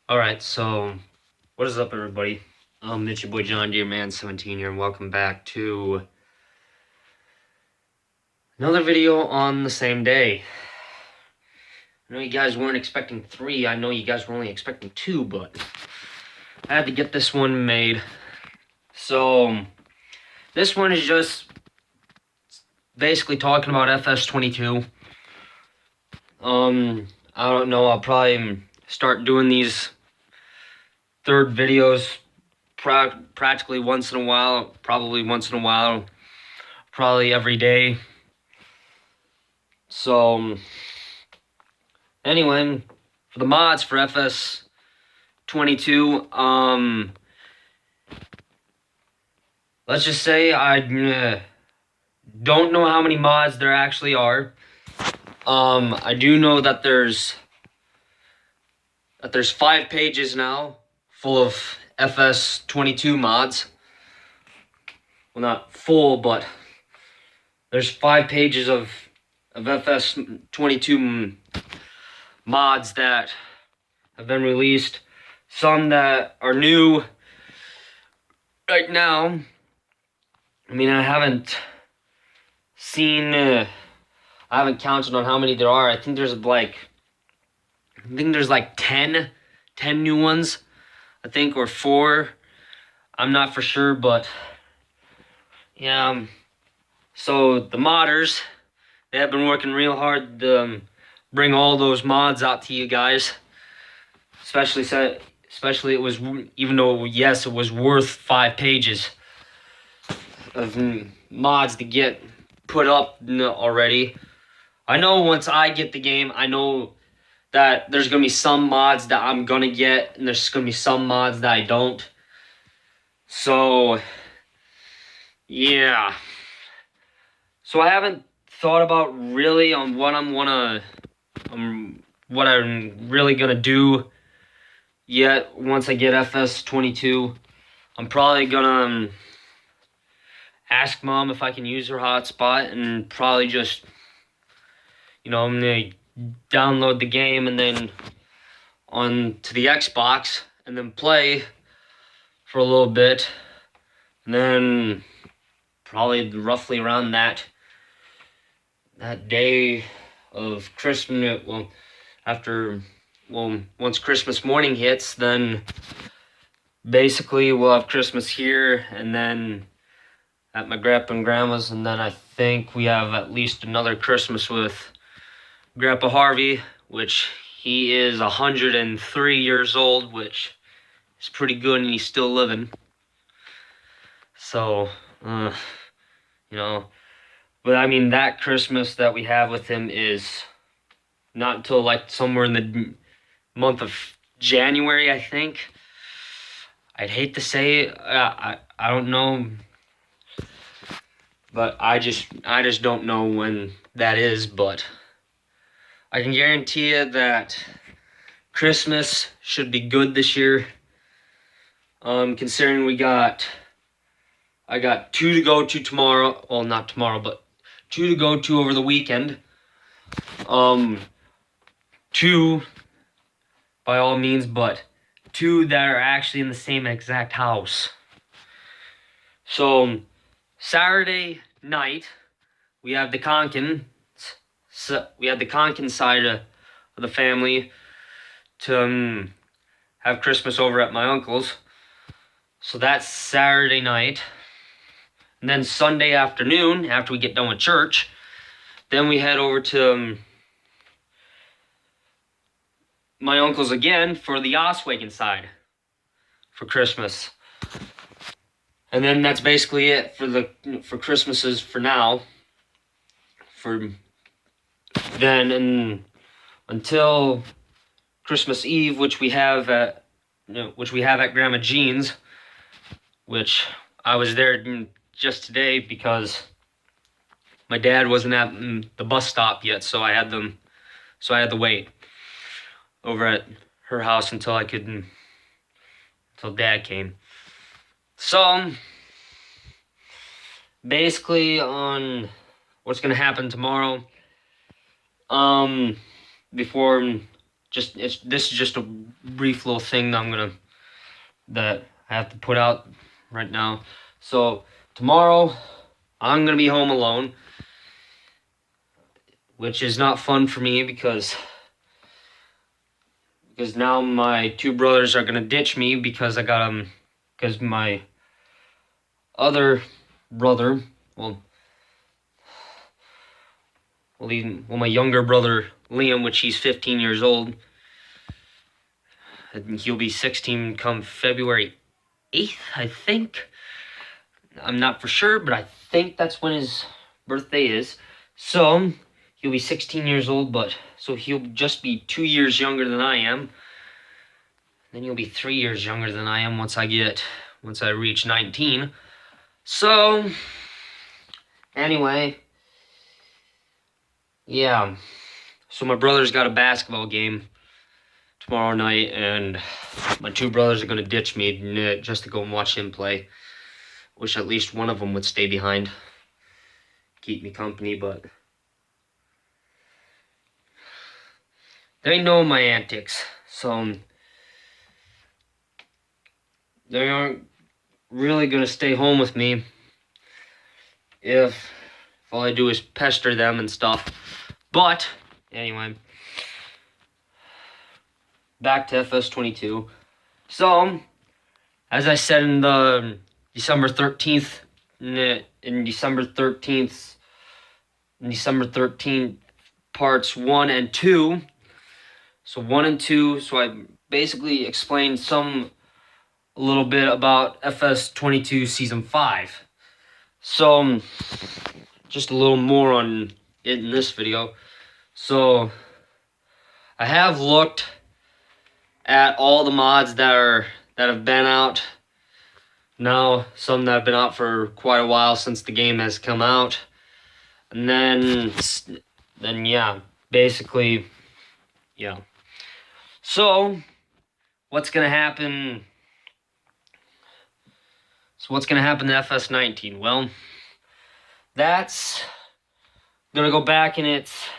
Alright, so what is up, everybody? It's your boy John Deere Man 17 here, and welcome back to another video on the same day. I know you guys weren't expecting 3, I know you guys were only expecting 2, but I had to get this one made. So, this one is just basically talking about FS22. I don't know, I'll probably start doing these third videos practically once in a while, probably every day. So, anyway, for the mods for FS22, let's just say I don't know how many mods there actually are. I do know that there's 5 pages now full of FS22 mods. Well, not full, but there's 5 pages of FS22 mods that have been released. Some that are new right now. I mean, I haven't counted on how many there are. I think there's like 10 new ones, I think, or 4. I'm not for sure, but yeah. So the modders, they have been working real hard to bring all those mods out to you guys. Especially it was, even though yes, it was worth 5 pages of mods to get put up already. I know once I get the game, I know that there's gonna be some mods that I'm gonna get, and there's gonna be some mods that I don't. So yeah. So I haven't thought about really on what I'm really gonna do yet. Once I get FS22, I'm probably gonna ask Mom if I can use her hotspot, and probably just, I'm gonna download the game and then on to the Xbox and then play for a little bit, and then probably roughly around that day of Christmas, once Christmas morning hits, then basically we'll have Christmas here and then at my grandpa and grandma's, and then I think we have at least another Christmas with Grandpa Harvey, which he is 103 years old, which is pretty good, and he's still living. So, but I mean, that Christmas that we have with him is not until like somewhere in the month of January, I think. I'd hate to say it, I don't know, but I just don't know when that is, but I can guarantee you that Christmas should be good this year. Considering I got 2 to go to tomorrow. Well, not tomorrow, but 2 to go to over the weekend. 2 by all means, but 2 that are actually in the same exact house. So Saturday night, we have the Conkin. We have the Conkin side of the family to have Christmas over at my uncle's. So that's Saturday night. And then Sunday afternoon, after we get done with church, then we head over to my uncle's again for the Oswego side for Christmas. And then that's basically it for Christmases for now. For then and until Christmas Eve, which we have at Grandma Jean's, which I was there just today because my dad wasn't at the bus stop yet, so I had to wait over at her house until Dad came. So basically on what's gonna happen tomorrow, before this is just a brief little thing that I have to put out right now. So tomorrow I'm gonna be home alone, which is not fun for me because now my two brothers are gonna ditch me because because my other brother, my younger brother Liam, which he's 15 years old, and he'll be 16 come February 8th, I think. I'm not for sure, but I think that's when his birthday is. So he'll be 16 years old, so he'll just be 2 years younger than I am. Then he'll be 3 years younger than I am once I reach 19. So anyway, yeah. So my brother's got a basketball game tomorrow night, and my two brothers are gonna ditch me just to go and watch him play. Wish at least one of them would stay behind, keep me company, but they know my antics, so they aren't really gonna stay home with me if all I do is pester them and stuff. But anyway, back to FS22. So as I said in the December 13th parts 1 and 2. So 1 and 2, so I basically explained a little bit about FS22 Season 5. So just a little more on it in this video. So I have looked at all the mods that have been out now, some that have been out for quite a while since the game has come out. And then yeah, basically, yeah. So what's gonna happen? So what's gonna happen to FS19? Well, that's gonna go back in its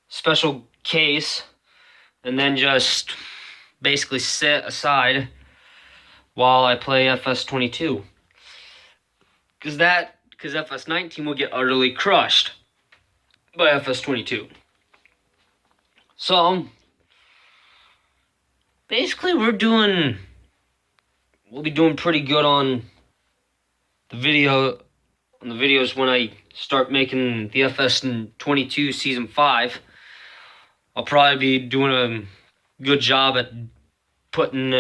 special case and then just basically sit aside while I play FS22. Because FS19 will get utterly crushed by FS22. So basically we'll be doing pretty good on the videos when I start making the FS22 Season 5. I'll probably be doing a good job at putting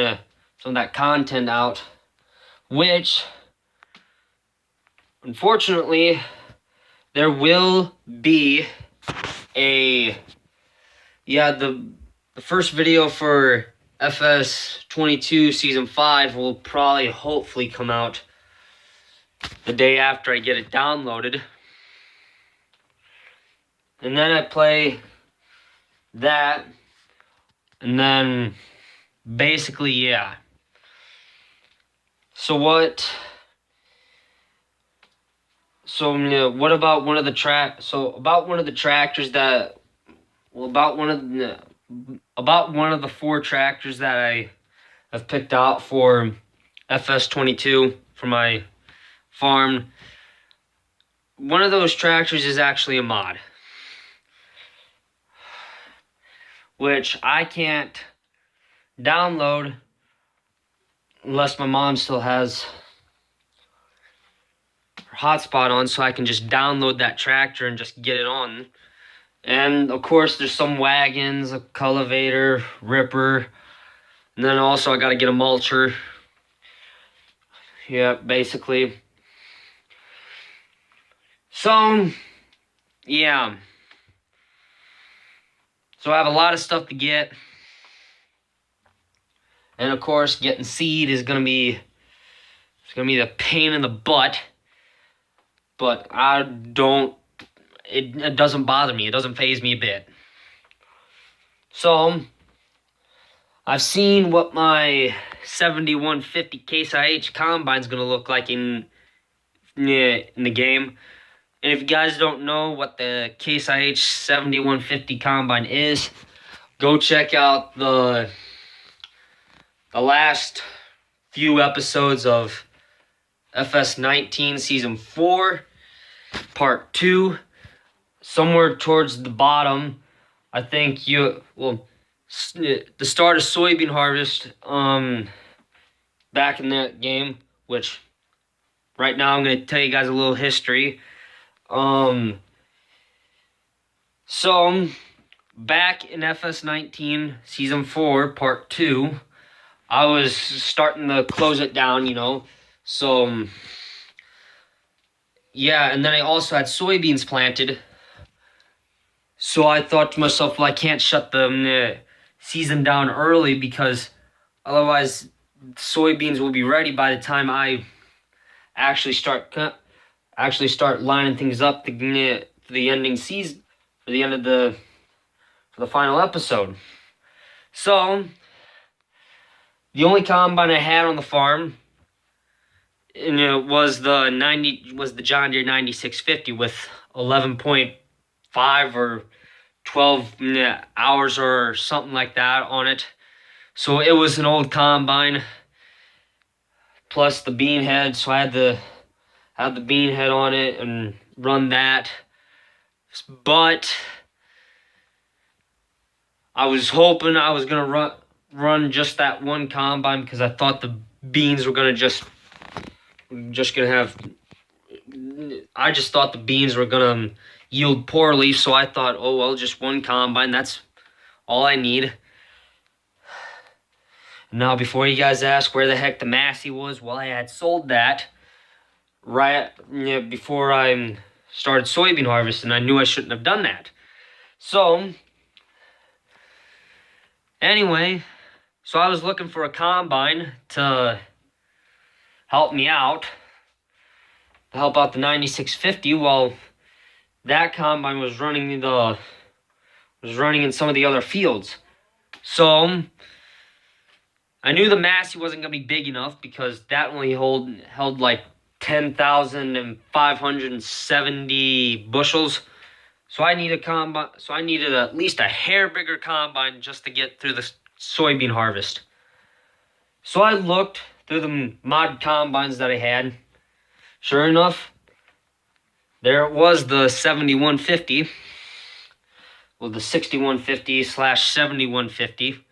some of that content out, which unfortunately there will be the first video for FS22 Season 5 will probably hopefully come out the day after I get it downloaded, and then I play that, and then basically, yeah. So what about one of the four tractors that I have picked out for FS22 for my farm. One of those tractors is actually a mod, which I can't download unless my mom still has her hotspot on, so I can just download that tractor and just get it on. And of course there's some wagons, a cultivator, ripper, and then also I gotta get a mulcher. Yeah, basically. So yeah, so I have a lot of stuff to get. And of course, getting seed is gonna be the pain in the butt. But it doesn't bother me. It doesn't faze me a bit. So I've seen what my 7150 Case IH combine is gonna look like in the game. And if you guys don't know what the Case IH 7150 combine is, go check out the last few episodes of FS19 Season 4, Part 2. Somewhere towards the bottom, I think the start of soybean harvest, back in that game, which right now I'm going to tell you guys a little history. So, back in FS19 Season 4, Part 2, I was starting to close it down, you know. So, yeah, and then I also had soybeans planted. So I thought to myself, well, I can't shut the season down early because otherwise soybeans will be ready by the time I actually start lining things up for the ending season, for the end of for the final episode. So the only combine I had on the farm, and it was the John Deere 9650 with 11.5 or 12 hours or something like that on it. So it was an old combine plus the bean head, so I had the bean head on it and run that. But I was hoping I was gonna run just that one combine because I thought the beans were gonna I just thought the beans were gonna yield poorly, so I thought, oh well, just one combine, that's all I need. Now, before you guys ask where the heck the Massey was, well, I had sold that right before I started soybean harvest, and I knew I shouldn't have done that. So, anyway, so I was looking for a combine to help me out, to help out the 9650. Well, that combine was running in some of the other fields. So I knew the Massey wasn't going to be big enough because that only held like 10,570 bushels. So I needed at least a hair bigger combine just to get through the soybean harvest. So I looked through the mod combines that I had. Sure enough, there it was, the 7150. Well, the 6150/7150.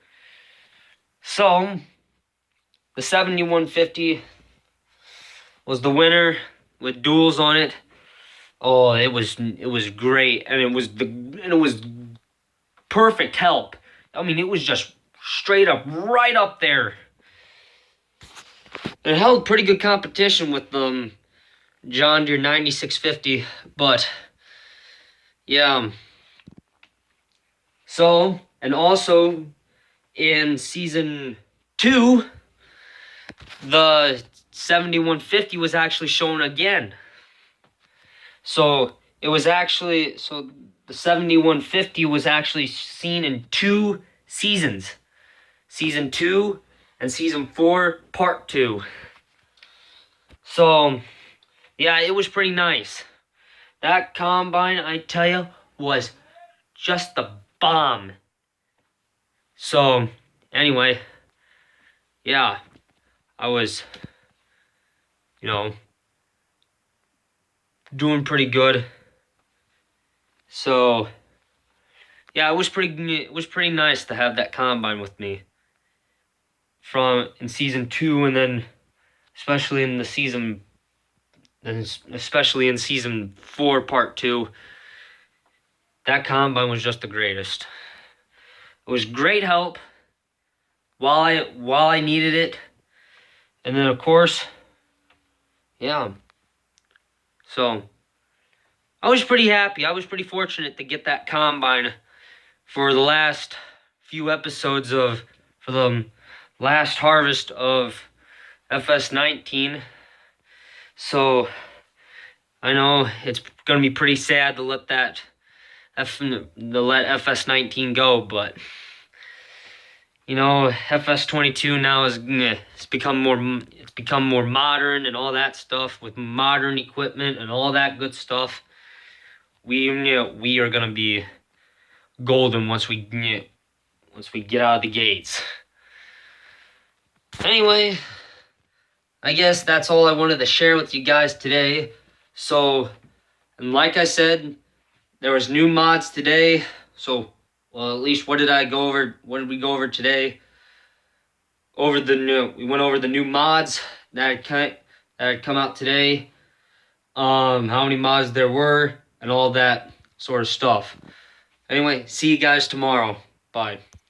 So, the 7150 was the winner with duals on it. Oh, it was great, and it was perfect help. I mean, it was just straight up, right up there. It held pretty good competition with the John Deere 9650, but yeah. So, and also in Season 2, the 7150 was actually shown again. So the 7150 was actually seen in 2 seasons. Season 2 and Season 4, Part 2. So, yeah, it was pretty nice. That combine, I tell you, was just the bomb. So, anyway, yeah, I was, doing pretty good. So, yeah, it was pretty nice to have that combine with me in Season 2, and then especially in Season 4, Part 2. That combine was just the greatest. It was great help while I needed it. And then, of course, yeah. So, I was pretty happy. I was pretty fortunate to get that combine for the last few episodes for the last harvest of FS19. So, I know it's going to be pretty sad to let FS19 go, but FS22 now it's become more modern and all that stuff, with modern equipment and all that good stuff. We are gonna be golden once we once we get out of the gates. Anyway, I guess that's all I wanted to share with you guys today. So, and like I said, there was new mods today. So, well, at least what did we go over today? We went over the new mods that had come out today. How many mods there were and all that sort of stuff. Anyway, see you guys tomorrow. Bye.